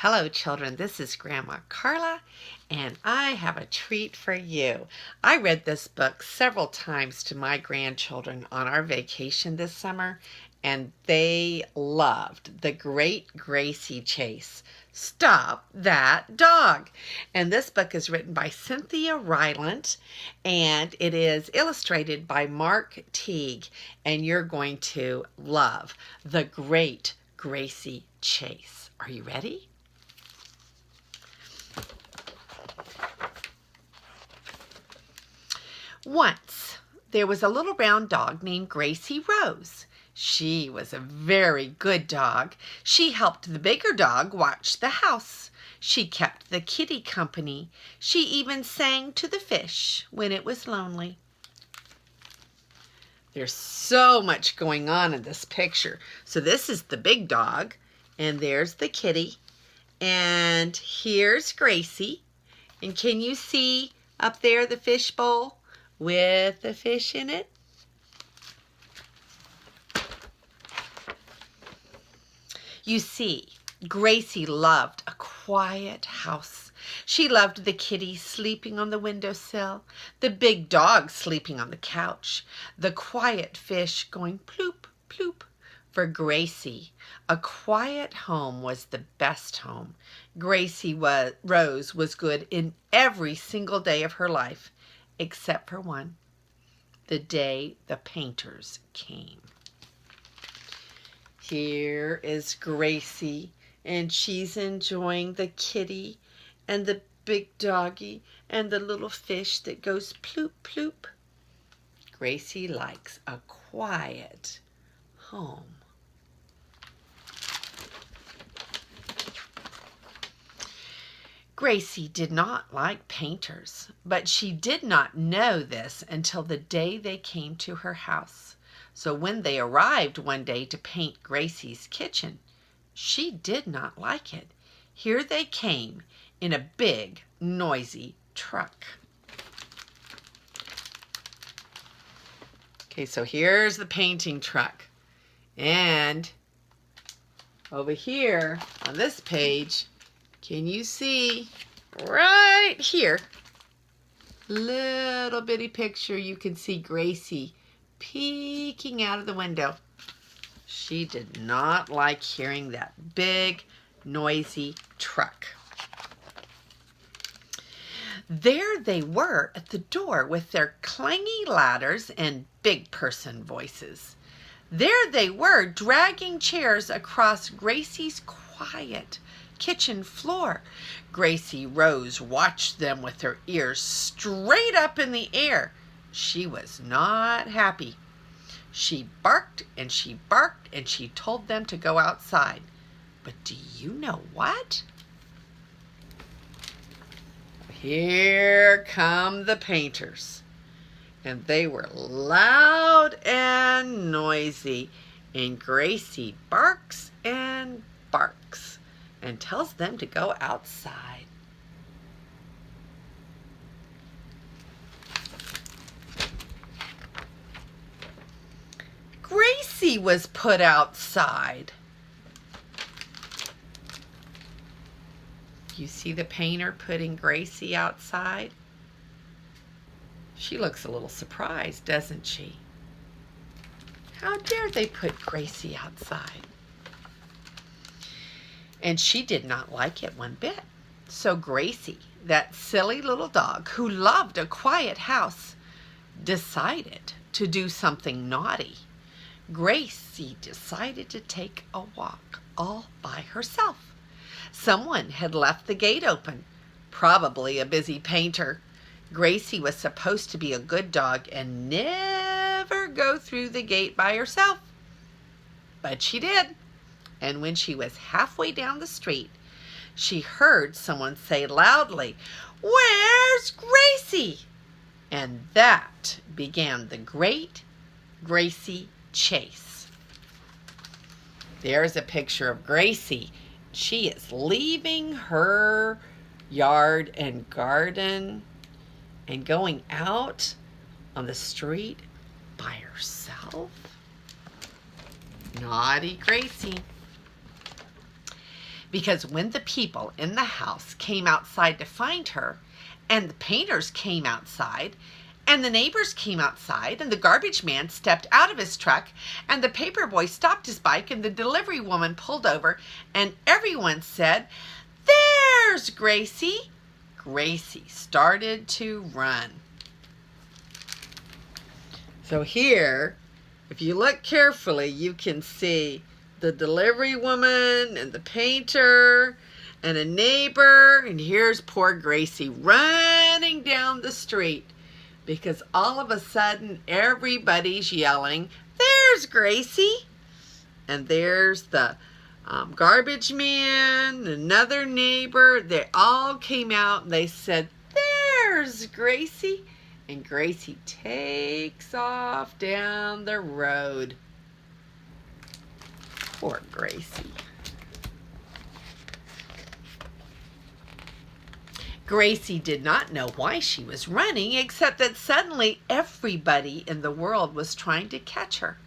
Hello, children. This is Grandma Carla, and I have a treat for you. I read this book several times to my grandchildren on our vacation this summer, and they loved The Great Gracie Chase. Stop That Dog. And this book is written by Cynthia Rylant, and it is illustrated by Teague, and you're going to love The Great Gracie Chase. Are you ready? Once, there was a little brown dog named Gracie Rose. She was a very good dog. She helped the bigger dog watch the house. She kept the kitty company. She even sang to the fish when it was lonely. There's so much going on in this picture. So this is the big dog, and there's the kitty, and here's Gracie. And can you see up there the fish bowl with the fish in it? You see, Gracie loved a quiet house. She loved the kitty sleeping on the windowsill, the big dog sleeping on the couch, the quiet fish going ploop, ploop. For Gracie, a quiet home was the best home. Rose was good in every single day of her life, except for one, the day the painters came. Here is Gracie, and she's enjoying the kitty and the big doggy and the little fish that goes ploop, ploop. Gracie likes a quiet home. Gracie did not like painters, but she did not know this until the day they came to her house. So when they arrived one day to paint Gracie's kitchen, she did not like it. Here they came in a big, noisy truck. Okay, so here's the painting truck. And over here on this page, can you see right here, little bitty picture, you can see Gracie peeking out of the window. She did not like hearing that big, noisy truck. There they were at the door with their clangy ladders and big person voices. There they were dragging chairs across Gracie's quiet kitchen floor. Gracie Rose watched them with her ears straight up in the air. She was not happy. She barked and she barked and she told them to go outside. But do you know what? Here come the painters. And they were loud and noisy. And Gracie barks and barks and tells them to go outside. Gracie was put outside. You see the painter putting Gracie outside? She looks a little surprised, doesn't she? How dare they put Gracie outside? And she did not like it one bit. So Gracie, that silly little dog who loved a quiet house, decided to do something naughty. Gracie decided to take a walk all by herself. Someone had left the gate open, probably a busy painter. Gracie was supposed to be a good dog and never go through the gate by herself. But she did. And when she was halfway down the street, she heard someone say loudly, "Where's Gracie?" And that began the Great Gracie Chase. There's a picture of Gracie. She is leaving her yard and garden and going out on the street by herself. Naughty Gracie. because when the people in the house came outside to find her, and the painters came outside, and the neighbors came outside, and the garbage man stepped out of his truck, and the paper boy stopped his bike, and the delivery woman pulled over, and everyone said, "There's Gracie!" Gracie started to run. So here, if you look carefully, you can see the delivery woman and the painter and a neighbor, and here's poor Gracie running down the street because all of a sudden everybody's yelling, "There's Gracie!" And there's the garbage man, another neighbor. They all came out and they said, "There's Gracie!" And Gracie takes off down the road. Poor Gracie. Gracie did not know why she was running, except that suddenly everybody in the world was trying to catch her.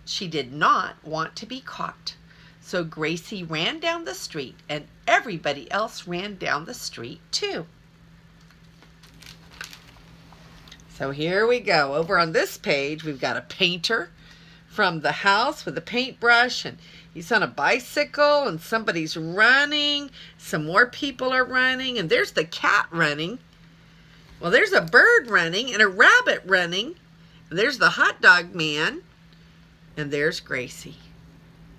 She did not want to be caught. So Gracie ran down the street, and everybody else ran down the street too. So here we go. Over on this page, we've got a painter from the house with a paintbrush, and he's on a bicycle, and somebody's running. Some more people are running, and there's the cat running. Well, there's a bird running and a rabbit running. And there's the hot dog man, and there's Gracie.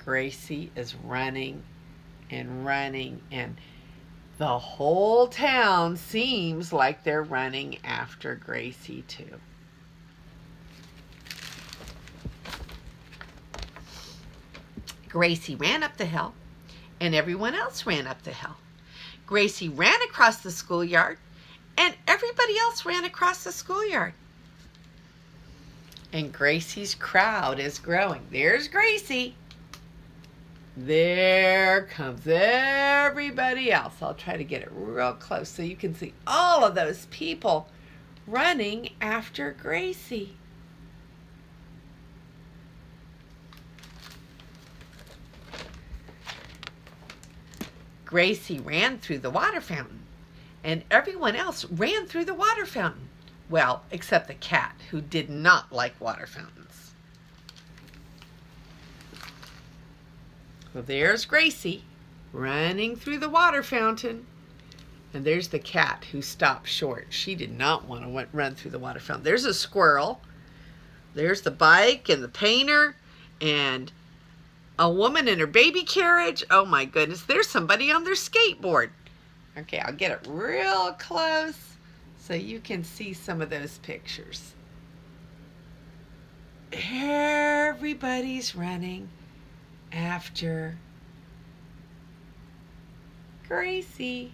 Gracie is running and running, and the whole town seems like they're running after Gracie too. Gracie ran up the hill, and everyone else ran up the hill. Gracie ran across the schoolyard, and everybody else ran across the schoolyard. And Gracie's crowd is growing. There's Gracie. There comes everybody else. I'll try to get it real close so you can see all of those people running after Gracie. Gracie ran through the water fountain, and everyone else ran through the water fountain. Well, except the cat, who did not like water fountains. Well, there's Gracie running through the water fountain. And there's the cat who stopped short. She did not want to run through the water fountain. There's a squirrel. There's the bike and the painter and a woman in her baby carriage. Oh my goodness, there's somebody on their skateboard. Okay, I'll get it real close so you can see some of those pictures. Everybody's running after Gracie.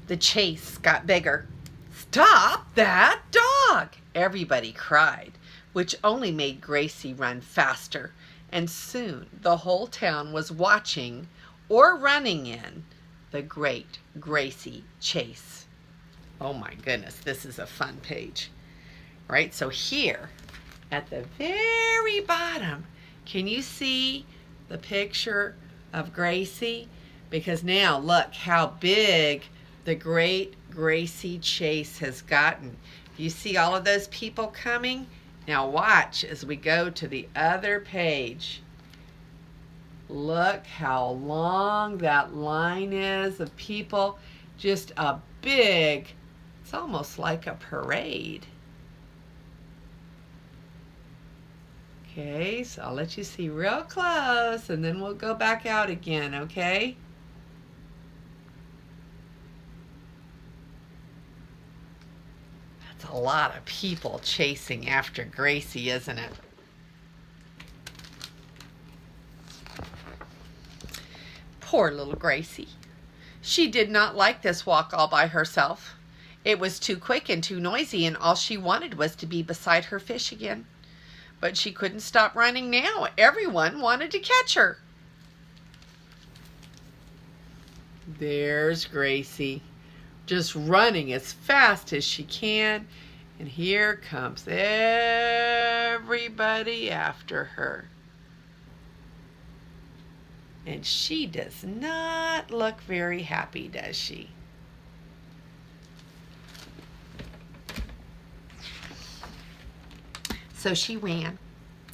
The chase got bigger. "Stop that dog!" everybody cried, which only made Gracie run faster. And soon the whole town was watching or running in the great Gracie chase. Oh my goodness, this is a fun page. Right, so here at the very bottom, can you see the picture of Gracie? Because now look how big the great Gracie chase has gotten. You see all of those people coming? Now watch as we go to the other page. Look how long that line is of people. Just a big, it's almost like a parade. Okay, so I'll let you see real close and then we'll go back out again, okay? That's a lot of people chasing after Gracie, isn't it? Poor little Gracie. She did not like this walk all by herself. It was too quick and too noisy, and all she wanted was to be beside her fish again. But she couldn't stop running now. Everyone wanted to catch her. There's Gracie, just running as fast as she can. And here comes everybody after her. And she does not look very happy, does she? So she ran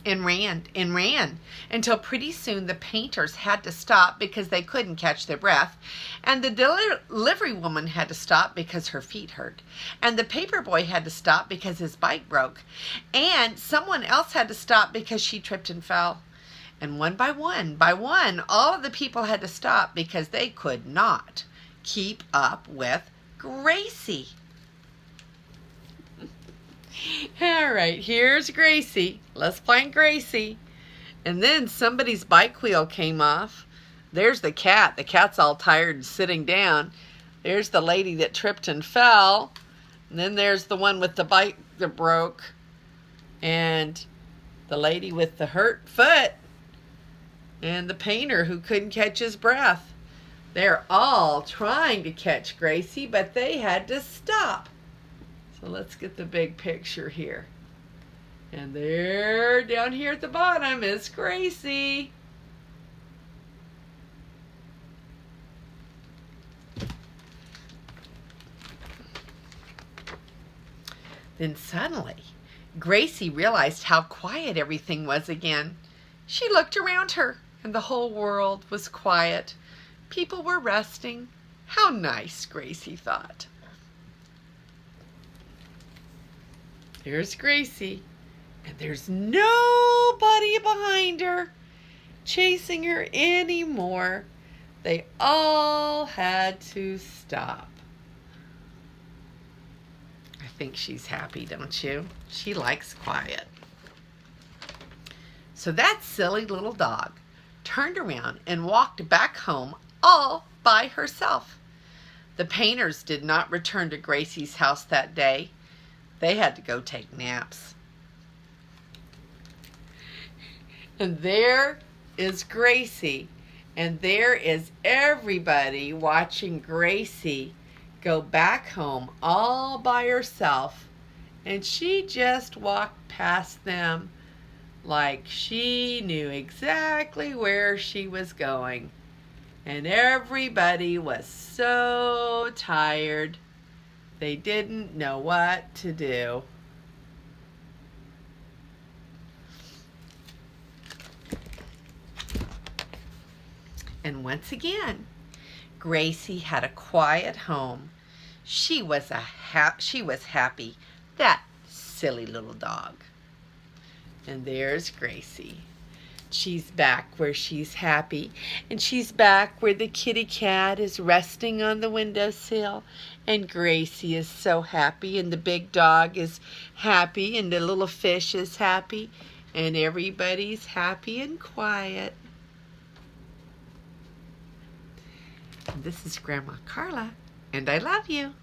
and ran and ran until pretty soon the painters had to stop because they couldn't catch their breath, and the delivery woman had to stop because her feet hurt, and the paper boy had to stop because his bike broke, and someone else had to stop because she tripped and fell. And one by one, all of the people had to stop because they could not keep up with Gracie. All right, here's Gracie. Let's find Gracie. And then somebody's bike wheel came off. There's the cat. The cat's all tired and sitting down. There's the lady that tripped and fell. And then there's the one with the bike that broke. And the lady with the hurt foot. And the painter who couldn't catch his breath. They're all trying to catch Gracie, but they had to stop. So let's get the big picture here. And there, down here at the bottom, is Gracie. Then suddenly, Gracie realized how quiet everything was again. She looked around her, and the whole world was quiet. People were resting. How nice, Gracie thought. There's Gracie, and there's nobody behind her chasing her anymore. They all had to stop. I think she's happy, don't you? She likes quiet. So that silly little dog turned around and walked back home all by herself. The painters did not return to Gracie's house that day. They had to go take naps. And there is Gracie, and there is everybody watching Gracie go back home all by herself, and she just walked past them like she knew exactly where she was going. And everybody was so tired. They didn't know what to do. And once again, Gracie had a quiet home. She was happy. That silly little dog. And there's Gracie. She's back where she's happy, and she's back where the kitty cat is resting on the windowsill, and Gracie is so happy, and the big dog is happy, and the little fish is happy, and everybody's happy and quiet. And this is Grandma Carla, and I love you.